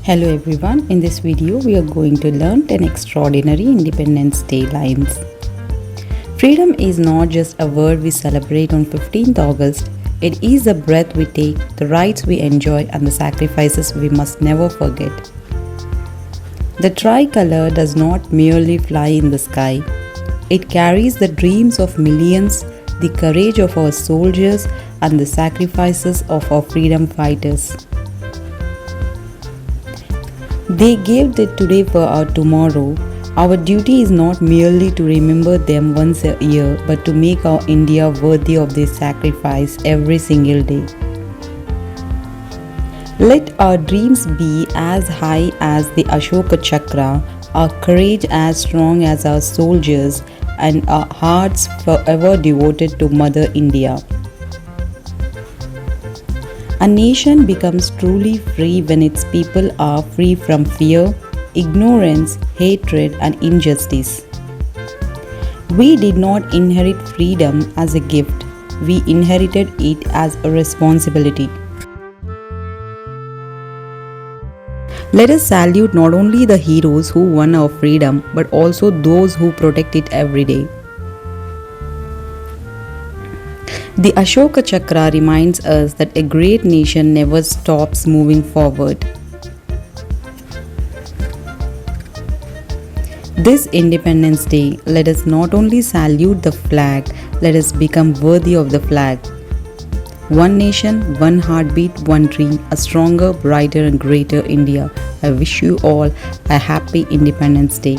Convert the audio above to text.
Hello everyone, in this video we are going to learn 10 extraordinary Independence Day lines. Freedom is not just a word we celebrate on 15th August, it is the breath we take, the rights we enjoy and the sacrifices we must never forget. The tricolor does not merely fly in the sky, it carries the dreams of millions, the courage of our soldiers and the sacrifices of our freedom fighters. They gave it today for our tomorrow. Our duty is not merely to remember them once a year, but to make our India worthy of their sacrifice every single day. Let our dreams be as high as the Ashoka Chakra, our courage as strong as our soldiers, and our hearts forever devoted to Mother India. A nation becomes truly free when its people are free from fear, ignorance, hatred, and injustice. We did not inherit freedom as a gift, we inherited it as a responsibility. Let us salute not only the heroes who won our freedom, but also those who protect it every day. The Ashoka Chakra reminds us that a great nation never stops moving forward. This Independence Day, let us not only salute the flag, let us become worthy of the flag. One nation, one heartbeat, one dream, a stronger, brighter and greater India. I wish you all a happy Independence Day.